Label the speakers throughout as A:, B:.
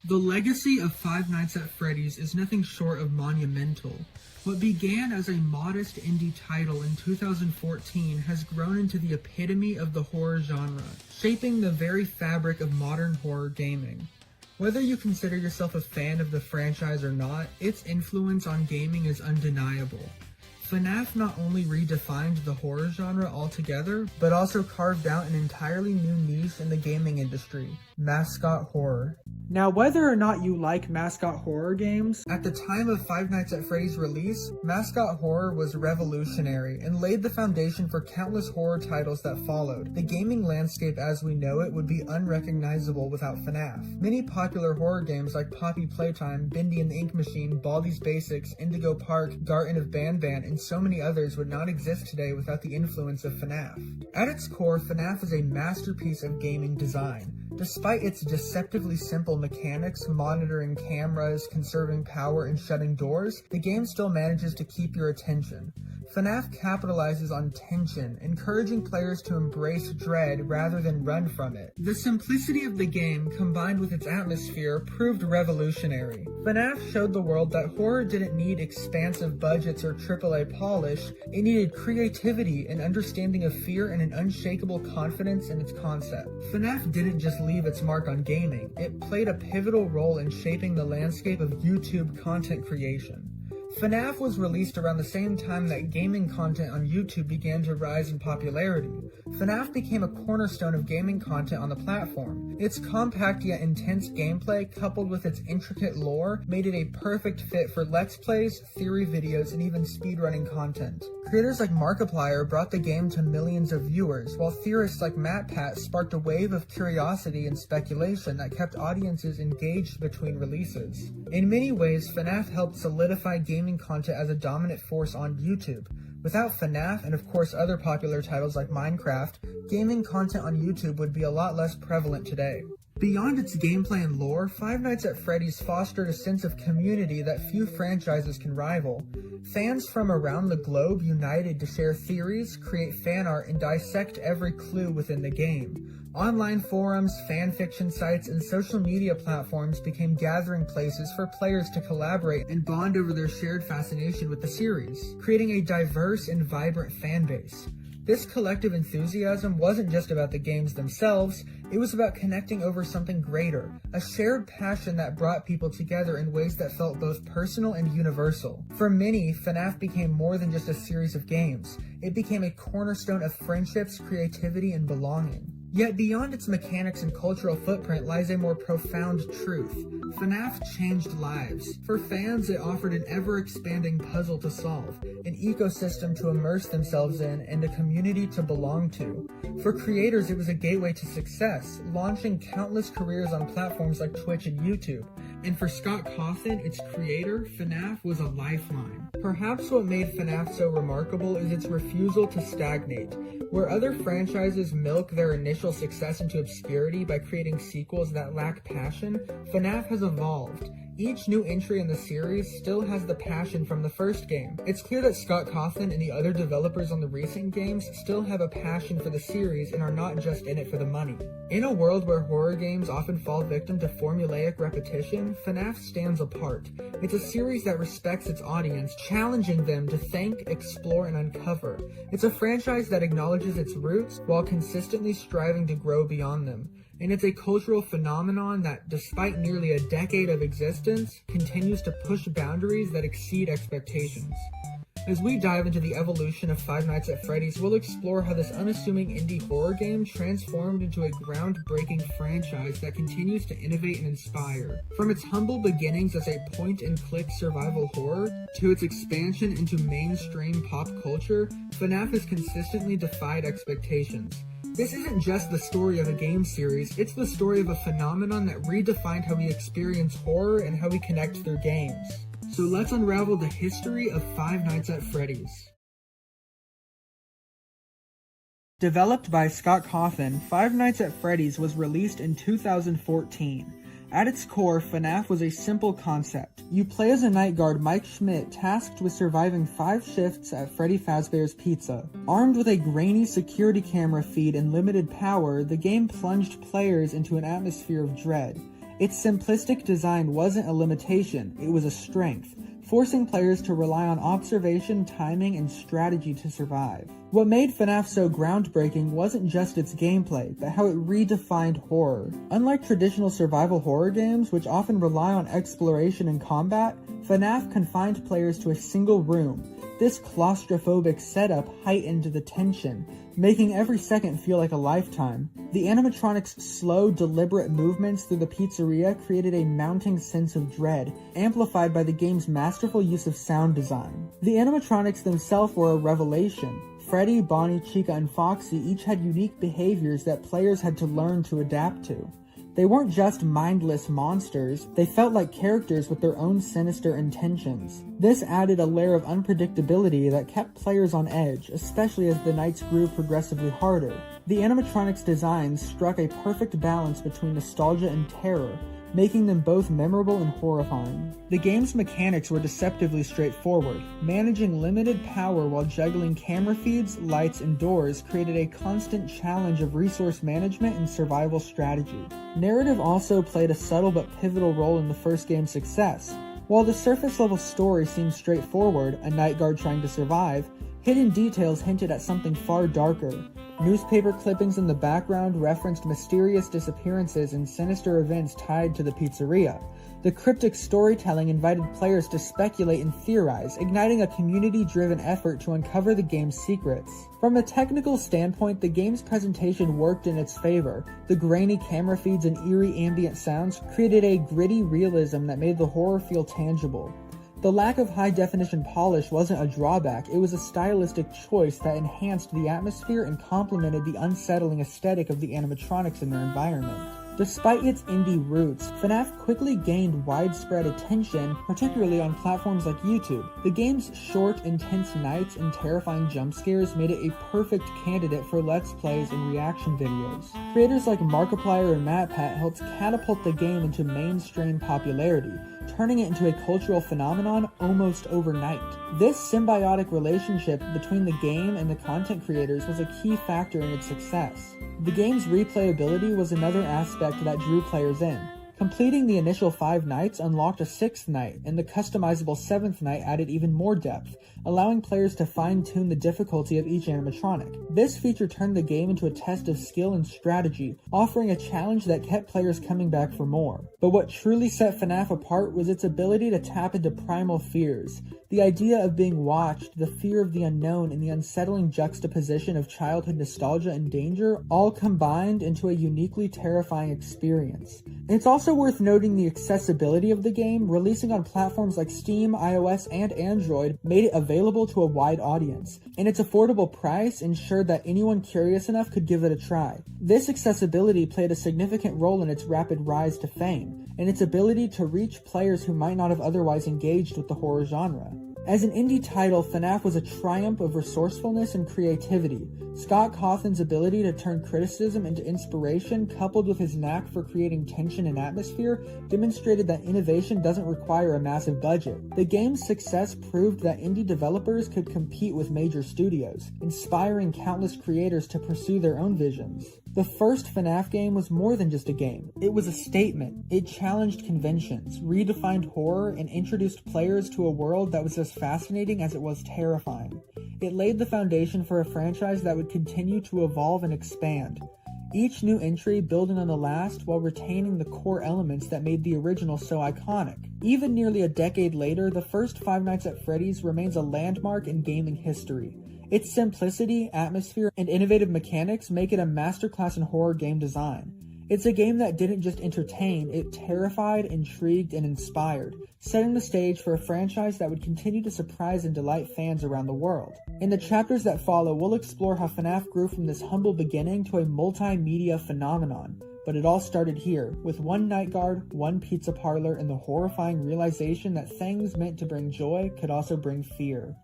A: The legacy of Five Nights at Freddy's is nothing short of monumental. What began as a modest indie title in 2014 has grown into the epitome of the horror genre, shaping the very fabric of modern horror gaming. Whether you consider yourself a fan of the franchise or not, its influence on gaming is undeniable. FNAF not only redefined the horror genre altogether, but also carved out an entirely new niche in the gaming industry, mascot horror. Now, whether or not you like mascot horror games, at the time of Five Nights at Freddy's release, mascot horror was revolutionary and laid the foundation for countless horror titles that followed. The gaming landscape as we know it would be unrecognizable without FNAF. Many popular horror games like Poppy Playtime, Bindi and the Ink Machine, Baldi's Basics, Indigo Park, Garten of Banban, and so many others would not exist today without the influence of FNAF. At its core, FNAF is a masterpiece of gaming design. Despite its deceptively simple mechanics, monitoring cameras, conserving power, and shutting doors, the game still manages to keep your attention. FNAF capitalizes on tension, encouraging players to embrace dread rather than run from it. The simplicity of the game, combined with its atmosphere, proved revolutionary. FNAF showed the world that horror didn't need expansive budgets or AAA polish, it needed creativity, an understanding of fear, and an unshakable confidence in its concept. FNAF didn't just leave its mark on gaming, it played a pivotal role in shaping the landscape of YouTube content creation. FNAF was released around the same time that gaming content on YouTube began to rise in popularity. FNAF became a cornerstone of gaming content on the platform. Its compact yet intense gameplay, coupled with its intricate lore, made it a perfect fit for Let's Plays, theory videos, and even speedrunning content. Creators like Markiplier brought the game to millions of viewers, while theorists like MatPat sparked a wave of curiosity and speculation that kept audiences engaged between releases. In many ways, FNAF helped solidify gaming content as a dominant force on YouTube. Without FNAF, and of course other popular titles like Minecraft, gaming content on YouTube would be a lot less prevalent today. Beyond its gameplay and lore, Five Nights at Freddy's fostered a sense of community that few franchises can rival. Fans from around the globe united to share theories, create fan art, and dissect every clue within the game. Online forums, fanfiction sites, and social media platforms became gathering places for players to collaborate and bond over their shared fascination with the series, creating a diverse and vibrant fanbase. This collective enthusiasm wasn't just about the games themselves, it was about connecting over something greater, a shared passion that brought people together in ways that felt both personal and universal. For many, FNAF became more than just a series of games. It became a cornerstone of friendships, creativity, and belonging. Yet beyond its mechanics and cultural footprint lies a more profound truth. FNAF changed lives. For fans, it offered an ever-expanding puzzle to solve, an ecosystem to immerse themselves in, and a community to belong to. For creators, it was a gateway to success, launching countless careers on platforms like Twitch and YouTube. And for Scott Cawthon, its creator, FNAF was a lifeline. Perhaps what made FNAF so remarkable is its refusal to stagnate. Where other franchises milk their initial success into obscurity by creating sequels that lack passion, FNAF has evolved. Each new entry in the series still has the passion from the first game. It's clear that Scott Cawthon and the other developers on the recent games still have a passion for the series and are not just in it for the money. In a world where horror games often fall victim to formulaic repetition, FNAF stands apart. It's a series that respects its audience, challenging them to think, explore, and uncover. It's a franchise that acknowledges its roots while consistently striving to grow beyond them. And it's a cultural phenomenon that, despite nearly a decade of existence, continues to push boundaries that exceed expectations. As we dive into the evolution of Five Nights at Freddy's, we'll explore how this unassuming indie horror game transformed into a groundbreaking franchise that continues to innovate and inspire. From its humble beginnings as a point-and-click survival horror, to its expansion into mainstream pop culture, FNAF has consistently defied expectations. This isn't just the story of a game series, it's the story of a phenomenon that redefined how we experience horror and how we connect through games. So let's unravel the history of Five Nights at Freddy's. Developed by Scott Cawthon, Five Nights at Freddy's was released in 2014. At its core, FNAF was a simple concept. You play as a night guard, Mike Schmidt, tasked with surviving 5 shifts at Freddy Fazbears Pizza. Armed with a grainy security camera feed and limited power, the game plunged players into an atmosphere of dread. Its simplistic design wasn't a limitation, it was a strength, forcing players to rely on observation, timing, and strategy to survive. What made FNAF so groundbreaking wasn't just its gameplay, but how it redefined horror. Unlike traditional survival horror games, which often rely on exploration and combat, FNAF confined players to a single room. This claustrophobic setup heightened the tension, making every second feel like a lifetime. The animatronics' slow, deliberate movements through the pizzeria created a mounting sense of dread, amplified by the game's masterful use of sound design. The animatronics themselves were a revelation. Freddy, Bonnie, Chica, and Foxy each had unique behaviors that players had to learn to adapt to. They weren't just mindless monsters, they felt like characters with their own sinister intentions. This added a layer of unpredictability that kept players on edge, especially as the nights grew progressively harder. The animatronics' designs struck a perfect balance between nostalgia and terror, making them both memorable and horrifying. The game's mechanics were deceptively straightforward. Managing limited power while juggling camera feeds, lights, and doors created a constant challenge of resource management and survival strategy. Narrative also played a subtle but pivotal role in the first game's success. While the surface-level story seemed straightforward, a night guard trying to survive, hidden details hinted at something far darker. Newspaper clippings in the background referenced mysterious disappearances and sinister events tied to the pizzeria. The cryptic storytelling invited players to speculate and theorize, igniting a community-driven effort to uncover the game's secrets. From a technical standpoint, the game's presentation worked in its favor. The grainy camera feeds and eerie ambient sounds created a gritty realism that made the horror feel tangible. The lack of high-definition polish wasn't a drawback, it was a stylistic choice that enhanced the atmosphere and complemented the unsettling aesthetic of the animatronics in their environment. Despite its indie roots, FNAF quickly gained widespread attention, particularly on platforms like YouTube. The game's short, intense nights and terrifying jump scares made it a perfect candidate for Let's Plays and reaction videos. Creators like Markiplier and MatPat helped catapult the game into mainstream popularity, turning it into a cultural phenomenon almost overnight. This symbiotic relationship between the game and the content creators was a key factor in its success. The game's replayability was another aspect that drew players in. Completing the initial 5 nights unlocked a 6th night, and the customizable 7th night added even more depth, allowing players to fine-tune the difficulty of each animatronic. This feature turned the game into a test of skill and strategy, offering a challenge that kept players coming back for more. But what truly set FNAF apart was its ability to tap into primal fears. The idea of being watched, the fear of the unknown, and the unsettling juxtaposition of childhood nostalgia and danger all combined into a uniquely terrifying experience. It's also worth noting the accessibility of the game. Releasing on platforms like Steam, iOS, and Android made it available to a wide audience, and its affordable price ensured that anyone curious enough could give it a try. This accessibility played a significant role in its rapid rise to fame, and its ability to reach players who might not have otherwise engaged with the horror genre. As an indie title, FNAF was a triumph of resourcefulness and creativity. Scott Cawthon's ability to turn criticism into inspiration, coupled with his knack for creating tension and atmosphere, demonstrated that innovation doesn't require a massive budget. The game's success proved that indie developers could compete with major studios, inspiring countless creators to pursue their own visions. The first FNAF game was more than just a game. It was a statement. It challenged conventions, redefined horror, and introduced players to a world that was as fascinating as it was terrifying. It laid the foundation for a franchise that would continue to evolve and expand, each new entry building on the last while retaining the core elements that made the original so iconic. Even nearly a decade later, the first Five Nights at Freddy's remains a landmark in gaming history. Its simplicity, atmosphere, and innovative mechanics make it a masterclass in horror game design. It's a game that didn't just entertain, it terrified, intrigued, and inspired, setting the stage for a franchise that would continue to surprise and delight fans around the world. In the chapters that follow, we'll explore how FNAF grew from this humble beginning to a multimedia phenomenon. But it all started here, with one night guard, one pizza parlor, and the horrifying realization that things meant to bring joy could also bring fear.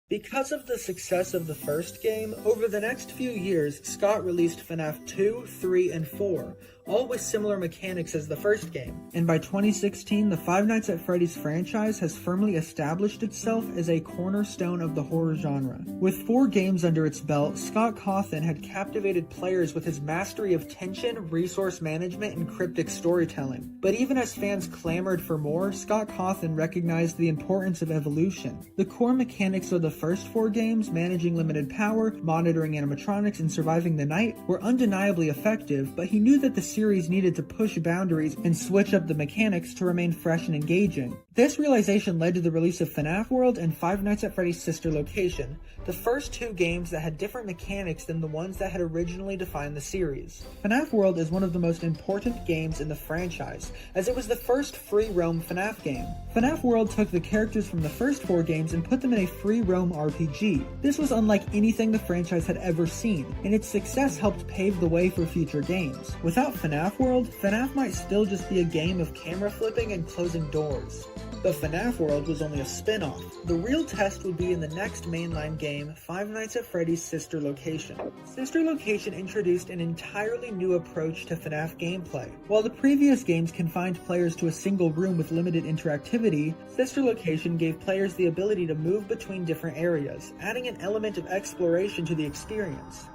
A: Because of the success of the first game, over the next few years, Scott released FNAF 2, 3, and 4, all with similar mechanics as the first game. And by 2016, the Five Nights at Freddy's franchise has firmly established itself as a cornerstone of the horror genre. With 4 games under its belt, Scott Cawthon had captivated players with his mastery of tension, resource management, and cryptic storytelling. But even as fans clamored for more, Scott Cawthon recognized the importance of evolution. The core mechanics of the first 4 games, managing limited power, monitoring animatronics, and surviving the night, were undeniably effective, but he knew that the series needed to push boundaries and switch up the mechanics to remain fresh and engaging. This realization led to the release of FNAF World and Five Nights at Freddy's sister location, the first 2 games that had different mechanics than the ones that had originally defined the series. FNAF World is one of the most important games in the franchise, as it was the first free roam FNAF game. FNAF World took the characters from the first 4 games and put them in a free roam RPG. This was unlike anything the franchise had ever seen, and its success helped pave the way for future games. Without FNAF World, FNAF might still just be a game of camera flipping and closing doors. But FNAF World was only a spin-off. The real test would be in the next mainline game, Five Nights at Freddy's Sister Location. Sister Location introduced an entirely new approach to FNAF gameplay. While the previous games confined players to a single room with limited interactivity, Sister Location gave players the ability to move between different areas, adding an element of exploration to the experience.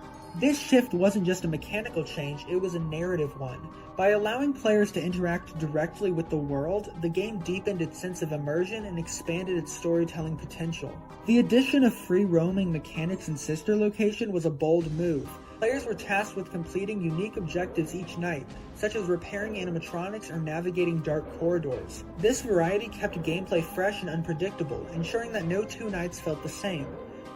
A: This shift wasn't just a mechanical change, it was a narrative one. By allowing players to interact directly with the world, the game deepened its sense of immersion and expanded its storytelling potential. The addition of free roaming mechanics in Sister Location was a bold move. Players were tasked with completing unique objectives each night, such as repairing animatronics or navigating dark corridors. This variety kept gameplay fresh and unpredictable, ensuring that no 2 nights felt the same.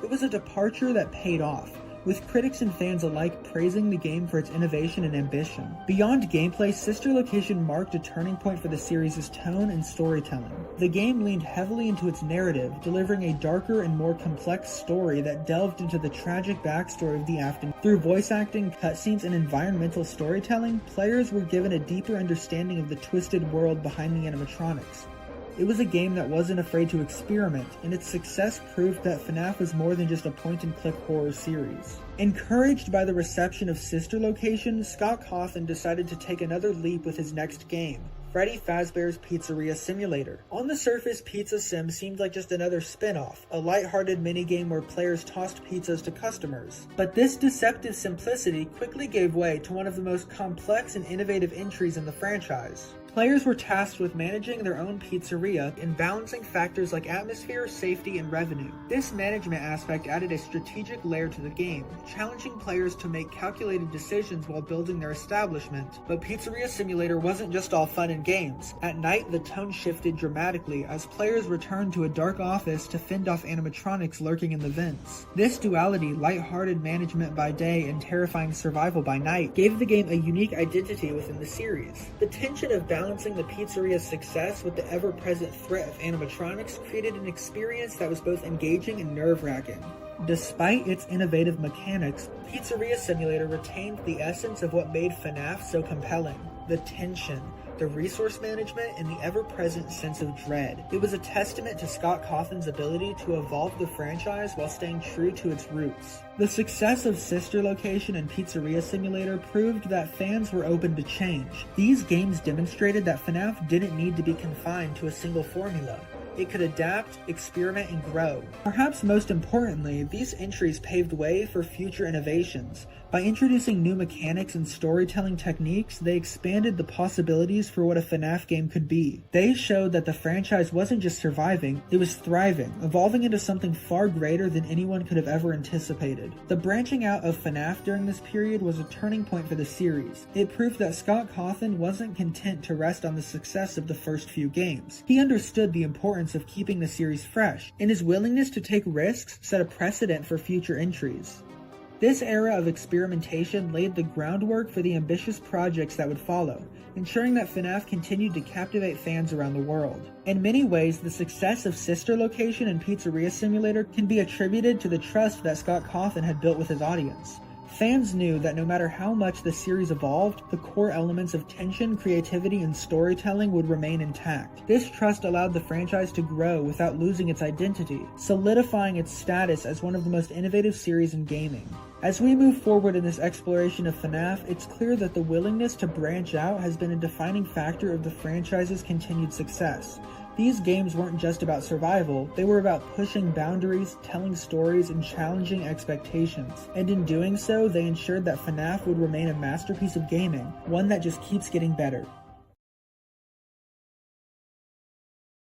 A: It was a departure that paid off, with critics and fans alike praising the game for its innovation and ambition. Beyond gameplay, Sister Location marked a turning point for the series' tone and storytelling. The game leaned heavily into its narrative, delivering a darker and more complex story that delved into the tragic backstory of the Afton. Through voice acting, cutscenes, and environmental storytelling, players were given a deeper understanding of the twisted world behind the animatronics. It was a game that wasn't afraid to experiment, and its success proved that FNAF was more than just a point-and-click horror series. Encouraged by the reception of Sister Location, Scott Cawthon decided to take another leap with his next game, Freddy Fazbears Pizzeria Simulator. On the surface, Pizza Sim seemed like just another spin-off, a lighthearted minigame where players tossed pizzas to customers. But this deceptive simplicity quickly gave way to one of the most complex and innovative entries in the franchise. Players were tasked with managing their own pizzeria and balancing factors like atmosphere, safety, and revenue. This management aspect added a strategic layer to the game, challenging players to make calculated decisions while building their establishment. But Pizzeria Simulator wasn't just all fun and games. At night, the tone shifted dramatically as players returned to a dark office to fend off animatronics lurking in the vents. This duality, lighthearted management by day and terrifying survival by night, gave the game a unique identity within the series. The tension of balancing the pizzeria's success with the ever-present threat of animatronics created an experience that was both engaging and nerve-wracking. Despite its innovative mechanics, Pizzeria Simulator retained the essence of what made FNAF so compelling: the tension, the resource management, and the ever-present sense of dread. It was a testament to Scott Cawthon's ability to evolve the franchise while staying true to its roots. The success of Sister Location and Pizzeria Simulator proved that fans were open to change. These games demonstrated that FNAF didn't need to be confined to a single formula. It could adapt, experiment, and grow. Perhaps most importantly, these entries paved way for future innovations. By introducing new mechanics and storytelling techniques, they expanded the possibilities for what a FNAF game could be. They showed that the franchise wasn't just surviving, it was thriving, evolving into something far greater than anyone could have ever anticipated. The branching out of FNAF during this period was a turning point for the series. It proved that Scott Cawthon wasn't content to rest on the success of the first few games. He understood the importance of keeping the series fresh, and his willingness to take risks set a precedent for future entries. This era of experimentation laid the groundwork for the ambitious projects that would follow, ensuring that FNAF continued to captivate fans around the world. In many ways, the success of Sister Location and Pizzeria Simulator can be attributed to the trust that Scott Cawthon had built with his audience. Fans knew that no matter how much the series evolved, the core elements of tension, creativity, and storytelling would remain intact. This trust allowed the franchise to grow without losing its identity, solidifying its status as one of the most innovative series in gaming. As we move forward in this exploration of FNAF, it's clear that the willingness to branch out has been a defining factor of the franchise's continued success. These games weren't just about survival, they were about pushing boundaries, telling stories, and challenging expectations. And in doing so, they ensured that FNAF would remain a masterpiece of gaming, one that just keeps getting better.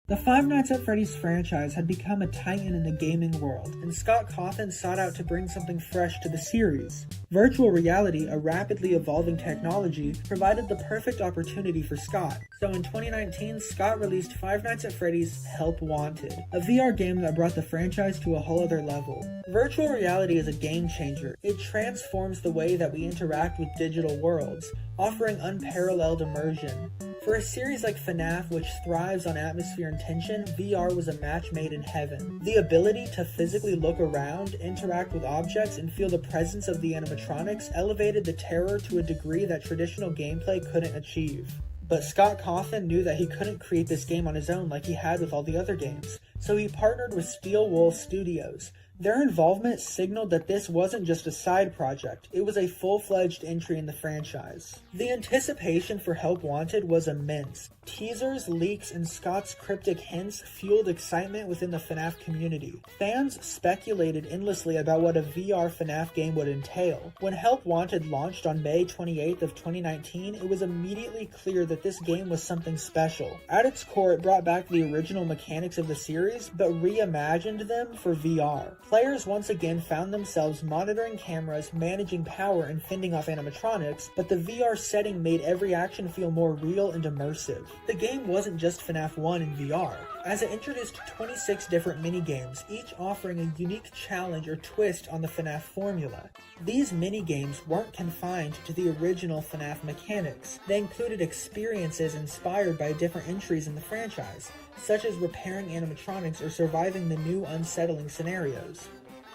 A: The Five Nights at Freddy's franchise had become a titan in the gaming world, and Scott Cawthon sought out to bring something fresh to the series. Virtual reality, a rapidly evolving technology, provided the perfect opportunity for Scott. So in 2019, Scott released Five Nights at Freddy's Help Wanted, a VR game that brought the franchise to a whole other level. Virtual reality is a game changer. It transforms the way that we interact with digital worlds, offering unparalleled immersion. For a series like FNAF, which thrives on atmosphere and tension, VR was a match made in heaven. The ability to physically look around, interact with objects, and feel the presence of the animatronics elevated the terror to a degree that traditional gameplay couldn't achieve. But Scott Cawthon knew that he couldn't create this game on his own like he had with all the other games, so he partnered with Steel Wool Studios. Their involvement signaled that this wasn't just a side project, it was a full-fledged entry in the franchise. The anticipation for Help Wanted was immense. Teasers, leaks, and Scott's cryptic hints fueled excitement within the FNAF community. Fans speculated endlessly about what a VR FNAF game would entail. When Help Wanted launched on May 28th of 2019, it was immediately clear that this game was something special. At its core, it brought back the original mechanics of the series, but reimagined them for VR. Players once again found themselves monitoring cameras, managing power, and fending off animatronics, but the VR setting made every action feel more real and immersive. The game wasn't just FNAF 1 in VR, as it introduced 26 different minigames, each offering a unique challenge or twist on the FNAF formula. These minigames weren't confined to the original FNAF mechanics. They included experiences inspired by different entries in the franchise, such as repairing animatronics or surviving the new unsettling scenarios.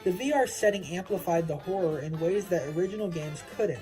A: The VR setting amplified the horror in ways that original games couldn't.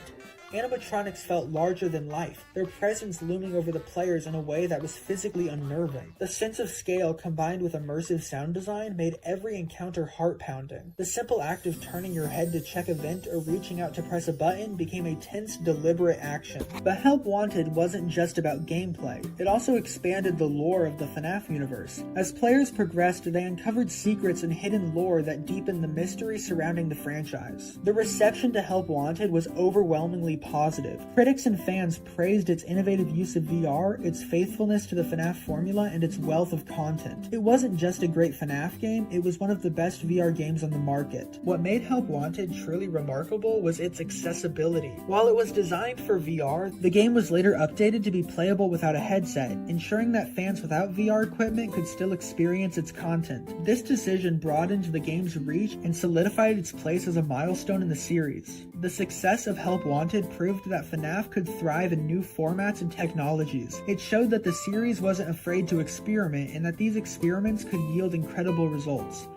A: Animatronics felt larger than life, their presence looming over the players in a way that was physically unnerving. The sense of scale combined with immersive sound design made every encounter heart-pounding. The simple act of turning your head to check a vent or reaching out to press a button became a tense, deliberate action. But Help Wanted wasn't just about gameplay. It also expanded the lore of the FNAF universe. As players progressed, they uncovered secrets and hidden lore that deepened the mystery surrounding the franchise. The reception to Help Wanted was overwhelmingly positive. Critics and fans praised its innovative use of VR, its faithfulness to the FNAF formula, and its wealth of content. It wasn't just a great FNAF game, it was one of the best VR games on the market. What made Help Wanted truly remarkable was its accessibility. While it was designed for VR, the game was later updated to be playable without a headset, ensuring that fans without VR equipment could still experience its content. This decision broadened the game's reach and solidified its place as a milestone in the series. The success of Help Wanted proved that FNAF could thrive in new formats and technologies. It showed that the series wasn't afraid to experiment and that these experiments could yield incredible results.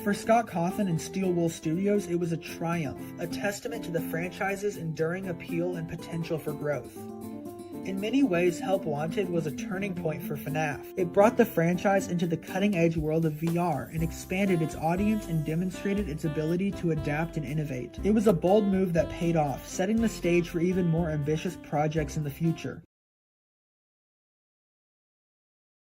A: For Scott Cawthon and Steel Wool Studios, it was a triumph, a testament to the franchise's enduring appeal and potential for growth. In many ways, Help Wanted was a turning point for FNAF. It brought the franchise into the cutting-edge world of VR and expanded its audience and demonstrated its ability to adapt and innovate. It was a bold move that paid off, setting the stage for even more ambitious projects in the future.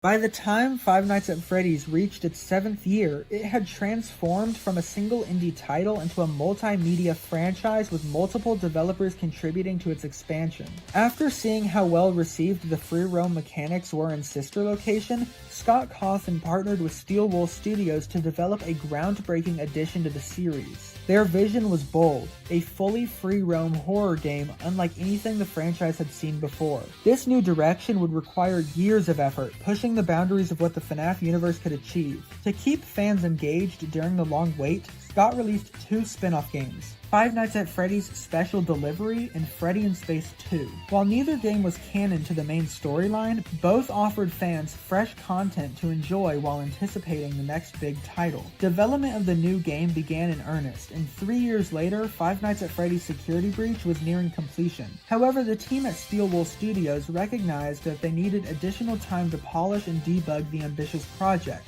A: By the time Five Nights at Freddy's reached its 7th year, it had transformed from a single indie title into a multimedia franchise with multiple developers contributing to its expansion. After seeing how well received the free roam mechanics were in Sister Location, Scott Cawthon partnered with Steel Wool Studios to develop a groundbreaking addition to the series. Their vision was bold, a fully free roam horror game unlike anything the franchise had seen before. This new direction would require years of effort, pushing the boundaries of what the FNAF universe could achieve. To keep fans engaged during the long wait, Scott released 2 spin-off games, Five Nights at Freddy's Special Delivery, and Freddy in Space 2. While neither game was canon to the main storyline, both offered fans fresh content to enjoy while anticipating the next big title. Development of the new game began in earnest, and 3 years later, Five Nights at Freddy's Security Breach was nearing completion. However, the team at Steelwool Studios recognized that they needed additional time to polish and debug the ambitious project.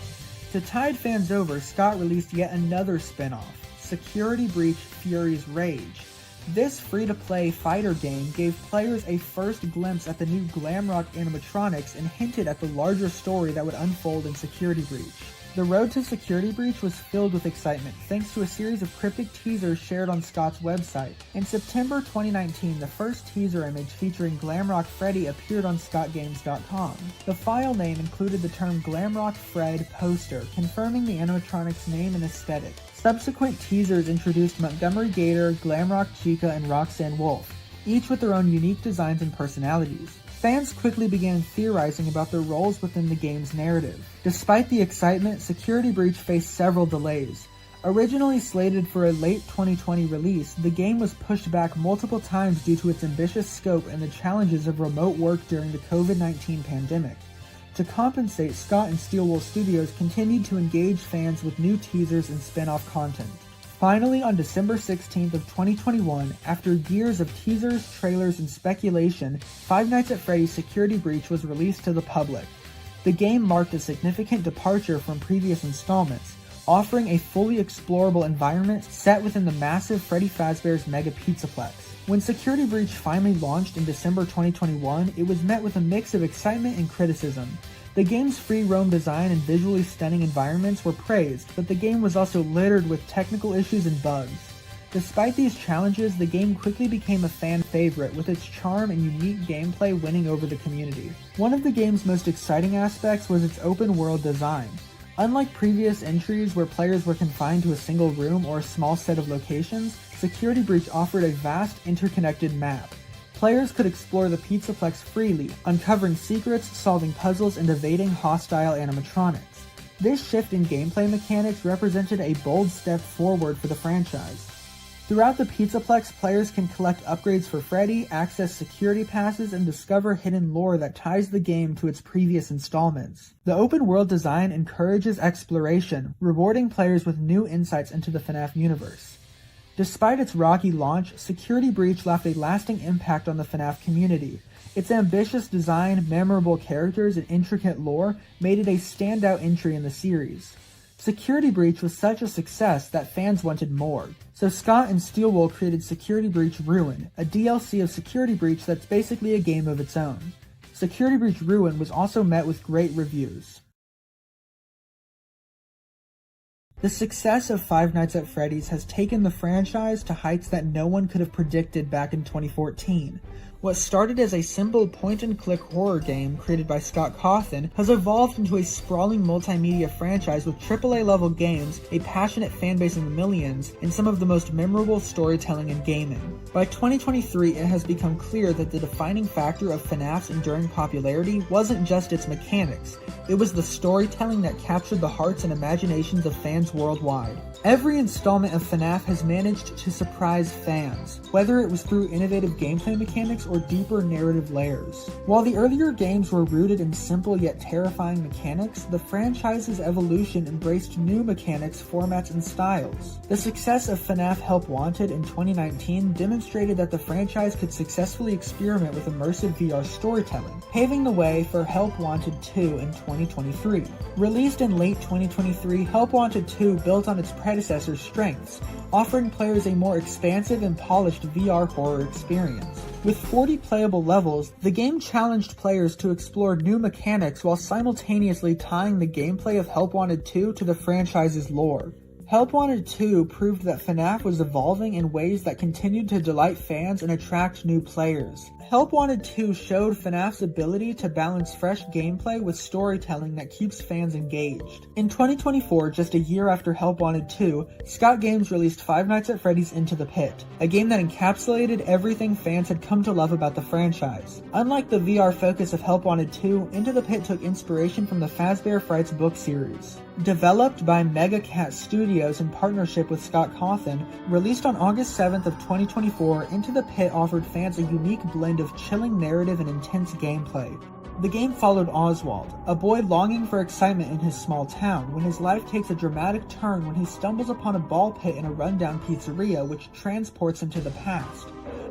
A: To tide fans over, Scott released yet another spin-off, Security Breach Fury's Rage. This free-to-play fighter game gave players a first glimpse at the new glam rock animatronics and hinted at the larger story that would unfold in Security Breach. The road to Security Breach was filled with excitement thanks to a series of cryptic teasers shared on Scott's website. In September 2019, the first teaser image featuring Glamrock Freddy appeared on ScottGames.com. The file name included the term Glamrock Fred Poster, confirming the animatronic's name and aesthetic. Subsequent teasers introduced Montgomery Gator, Glamrock Chica, and Roxanne Wolf, each with their own unique designs and personalities. Fans quickly began theorizing about their roles within the game's narrative. Despite the excitement, Security Breach faced several delays. Originally slated for a late 2020 release, the game was pushed back multiple times due to its ambitious scope and the challenges of remote work during the COVID-19 pandemic. To compensate, Scott and Steelwool Studios continued to engage fans with new teasers and spin-off content. Finally, on December 16th of 2021, after years of teasers, trailers, and speculation, Five Nights at Freddy's Security Breach was released to the public. The game marked a significant departure from previous installments, offering a fully explorable environment set within the massive Freddy Fazbears Mega Pizzaplex. When Security Breach finally launched in December 2021, it was met with a mix of excitement and criticism. The game's free roam design and visually stunning environments were praised, but the game was also littered with technical issues and bugs. Despite these challenges, the game quickly became a fan favorite, with its charm and unique gameplay winning over the community. One of the game's most exciting aspects was its open world design. Unlike previous entries where players were confined to a single room or a small set of locations, Security Breach offered a vast, interconnected map. Players could explore the Pizzaplex freely, uncovering secrets, solving puzzles, and evading hostile animatronics. This shift in gameplay mechanics represented a bold step forward for the franchise. Throughout the Pizzaplex, players can collect upgrades for Freddy, access security passes, and discover hidden lore that ties the game to its previous installments. The open world design encourages exploration, rewarding players with new insights into the FNAF universe. Despite its rocky launch, Security Breach left a lasting impact on the FNAF community. Its ambitious design, memorable characters, and intricate lore made it a standout entry in the series. Security Breach was such a success that fans wanted more, so Scott and Steelwool created Security Breach Ruin, a DLC of Security Breach that's basically a game of its own. Security Breach Ruin was also met with great reviews. The success of Five Nights at Freddy's has taken the franchise to heights that no one could have predicted back in 2014. What started as a simple point-and-click horror game created by Scott Cawthon has evolved into a sprawling multimedia franchise with AAA-level games, a passionate fanbase in the millions, and some of the most memorable storytelling in gaming. By 2023, it has become clear that the defining factor of FNAF's enduring popularity wasn't just its mechanics, it was the storytelling that captured the hearts and imaginations of fans worldwide. Every installment of FNAF has managed to surprise fans, whether it was through innovative gameplay mechanics or deeper narrative layers. While the earlier games were rooted in simple yet terrifying mechanics, the franchise's evolution embraced new mechanics, formats, and styles. The success of FNAF Help Wanted in 2019 demonstrated that the franchise could successfully experiment with immersive VR storytelling, paving the way for Help Wanted 2 in 2023. Released in late 2023, Help Wanted 2 built on its predecessor's strengths, offering players a more expansive and polished VR horror experience. With 40 playable levels, the game challenged players to explore new mechanics while simultaneously tying the gameplay of Help Wanted 2 to the franchise's lore. Help Wanted 2 proved that FNAF was evolving in ways that continued to delight fans and attract new players. Help Wanted 2 showed FNAF's ability to balance fresh gameplay with storytelling that keeps fans engaged. In 2024, just a year after Help Wanted 2, Scott Games released Five Nights at Freddy's Into the Pit, a game that encapsulated everything fans had come to love about the franchise. Unlike the VR focus of Help Wanted 2, Into the Pit took inspiration from the Fazbear Frights book series. Developed by Mega Cat Studios in partnership with Scott Cawthon, released on August 7th of 2024, Into the Pit offered fans a unique blend of chilling narrative and intense gameplay. The game followed Oswald, a boy longing for excitement in his small town, when his life takes a dramatic turn when he stumbles upon a ball pit in a rundown pizzeria which transports him to the past.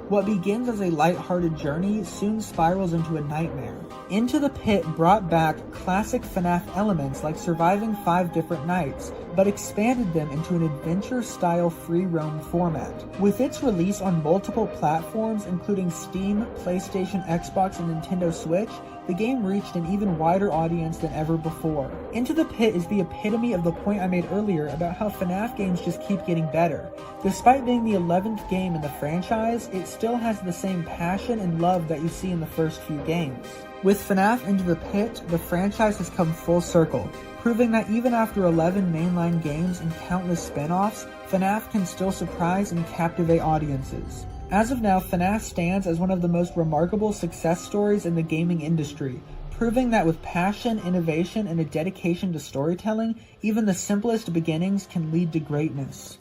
A: What begins as a light-hearted journey soon spirals into a nightmare. Into the Pit brought back classic FNAF elements like surviving 5 different nights, but expanded them into an adventure-style free-roam format. With its release on multiple platforms including Steam, PlayStation, Xbox, and Nintendo Switch, the game reached an even wider audience than ever before. Into the Pit is the epitome of the point I made earlier about how FNAF games just keep getting better. Despite being the 11th game in the franchise, it still has the same passion and love that you see in the first few games. With FNAF Into the Pit, the franchise has come full circle, proving that even after 11 mainline games and countless spin-offs, FNAF can still surprise and captivate audiences. As of now, FNAF stands as one of the most remarkable success stories in the gaming industry, proving that with passion, innovation, and a dedication to storytelling, even the simplest beginnings can lead to greatness.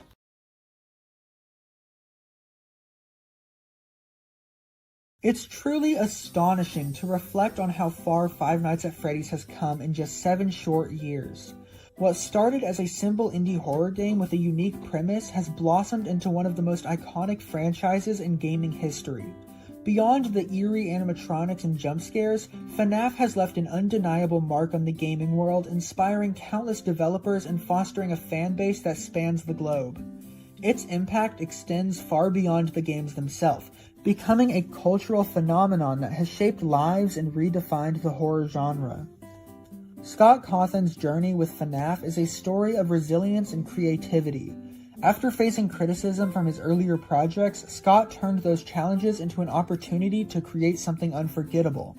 A: It's truly astonishing to reflect on how far Five Nights at Freddy's has come in just 7 short years. What started as a simple indie horror game with a unique premise has blossomed into one of the most iconic franchises in gaming history. Beyond the eerie animatronics and jump scares, FNAF has left an undeniable mark on the gaming world, inspiring countless developers and fostering a fan base that spans the globe. Its impact extends far beyond the games themselves, becoming a cultural phenomenon that has shaped lives and redefined the horror genre. Scott Cawthon's journey with FNAF is a story of resilience and creativity. After facing criticism from his earlier projects, Scott turned those challenges into an opportunity to create something unforgettable.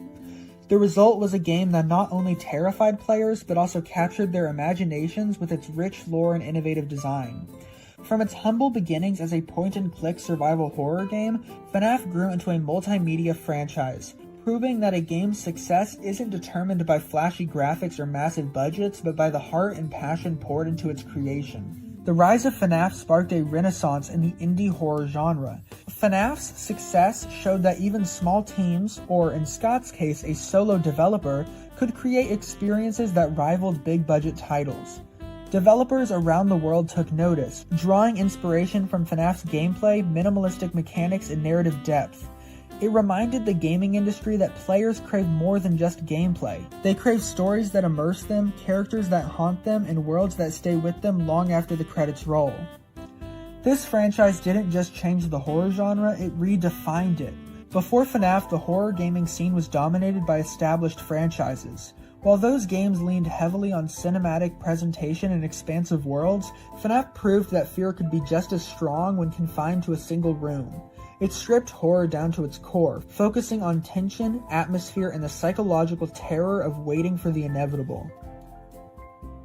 A: The result was a game that not only terrified players, but also captured their imaginations with its rich lore and innovative design. From its humble beginnings as a point-and-click survival horror game, FNAF grew into a multimedia franchise, proving that a game's success isn't determined by flashy graphics or massive budgets, but by the heart and passion poured into its creation. The rise of FNAF sparked a renaissance in the indie horror genre. FNAF's success showed that even small teams, or in Scott's case a solo developer, could create experiences that rivaled big-budget titles. Developers around the world took notice, drawing inspiration from FNAF's gameplay, minimalistic mechanics, and narrative depth. It reminded the gaming industry that players crave more than just gameplay. They crave stories that immerse them, characters that haunt them, and worlds that stay with them long after the credits roll. This franchise didn't just change the horror genre, it redefined it. Before FNAF, the horror gaming scene was dominated by established franchises. While those games leaned heavily on cinematic presentation and expansive worlds, FNAF proved that fear could be just as strong when confined to a single room. It stripped horror down to its core, focusing on tension, atmosphere, and the psychological terror of waiting for the inevitable.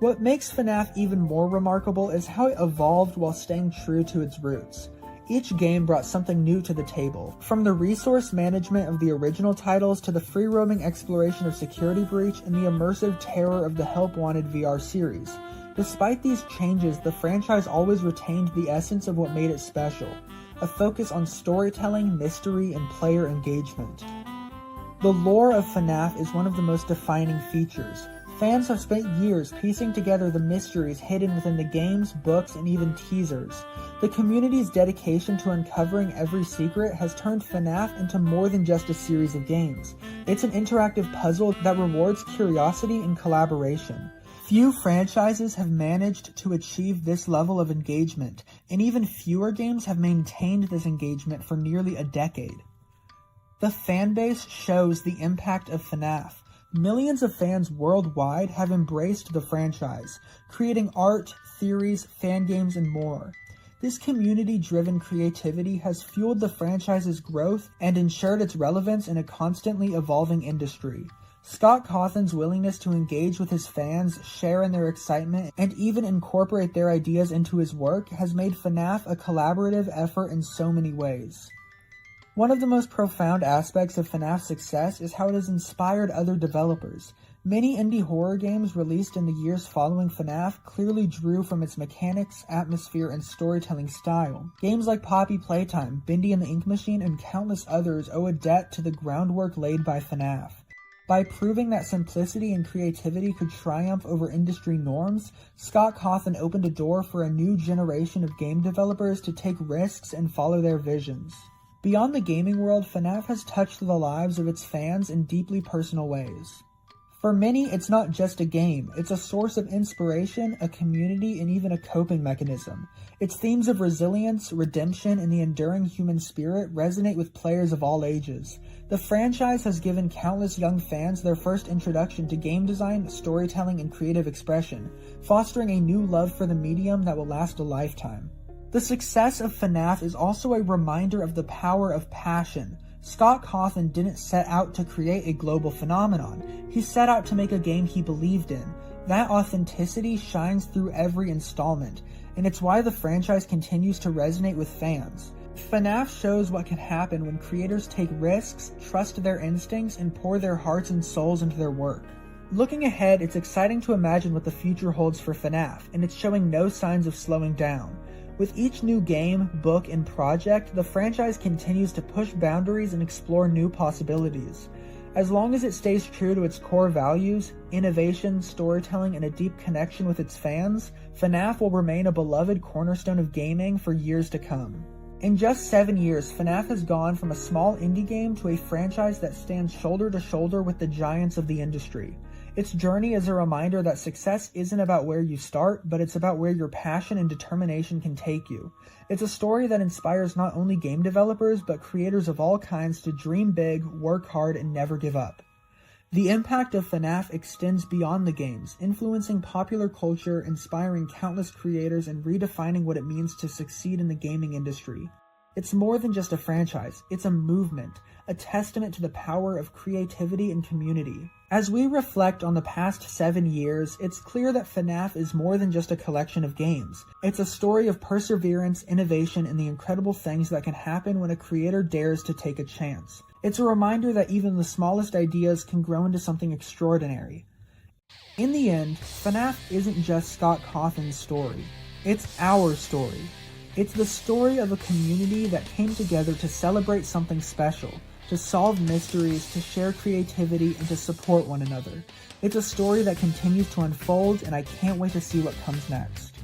A: What makes FNAF even more remarkable is how it evolved while staying true to its roots. Each game brought something new to the table, from the resource management of the original titles to the free-roaming exploration of Security Breach and the immersive terror of the Help Wanted VR series. Despite these changes, the franchise always retained the essence of what made it special, a focus on storytelling, mystery, and player engagement. The lore of FNAF is one of the most defining features. Fans have spent years piecing together the mysteries hidden within the games, books, and even teasers. The community's dedication to uncovering every secret has turned FNAF into more than just a series of games. It's an interactive puzzle that rewards curiosity and collaboration. Few franchises have managed to achieve this level of engagement, and even fewer games have maintained this engagement for nearly a decade. The fanbase shows the impact of FNAF. Millions of fans worldwide have embraced the franchise, creating art, theories, fan games, and more. This community-driven creativity has fueled the franchise's growth and ensured its relevance in a constantly evolving industry. Scott Cawthon's willingness to engage with his fans, share in their excitement, and even incorporate their ideas into his work has made FNAF a collaborative effort in so many ways. One of the most profound aspects of FNAF's success is how it has inspired other developers. Many indie horror games released in the years following FNAF clearly drew from its mechanics, atmosphere, and storytelling style. Games like Poppy Playtime, Bindi and the Ink Machine, and countless others owe a debt to the groundwork laid by FNAF. By proving that simplicity and creativity could triumph over industry norms, Scott Cawthon opened a door for a new generation of game developers to take risks and follow their visions. Beyond the gaming world, FNAF has touched the lives of its fans in deeply personal ways. For many, it's not just a game, it's a source of inspiration, a community, and even a coping mechanism. Its themes of resilience, redemption, and the enduring human spirit resonate with players of all ages. The franchise has given countless young fans their first introduction to game design, storytelling, and creative expression, fostering a new love for the medium that will last a lifetime. The success of FNAF is also a reminder of the power of passion. Scott Cawthon didn't set out to create a global phenomenon. He set out to make a game he believed in. That authenticity shines through every installment, and it's why the franchise continues to resonate with fans. FNAF shows what can happen when creators take risks, trust their instincts, and pour their hearts and souls into their work. Looking ahead, it's exciting to imagine what the future holds for FNAF, and it's showing no signs of slowing down. With each new game, book, and project, the franchise continues to push boundaries and explore new possibilities. As long as it stays true to its core values, innovation, storytelling, and a deep connection with its fans, FNAF will remain a beloved cornerstone of gaming for years to come. In just 7 years, FNAF has gone from a small indie game to a franchise that stands shoulder to shoulder with the giants of the industry. Its journey is a reminder that success isn't about where you start, but it's about where your passion and determination can take you. It's a story that inspires not only game developers, but creators of all kinds to dream big, work hard, and never give up. The impact of FNAF extends beyond the games, influencing popular culture, inspiring countless creators, and redefining what it means to succeed in the gaming industry. It's more than just a franchise, it's a movement, a testament to the power of creativity and community. As we reflect on the past 7 years, it's clear that FNAF is more than just a collection of games. It's a story of perseverance, innovation, and the incredible things that can happen when a creator dares to take a chance. It's a reminder that even the smallest ideas can grow into something extraordinary. In the end, FNAF isn't just Scott Cawthon's story. It's our story. It's the story of a community that came together to celebrate something special, to solve mysteries, to share creativity, and to support one another. It's a story that continues to unfold, and I can't wait to see what comes next.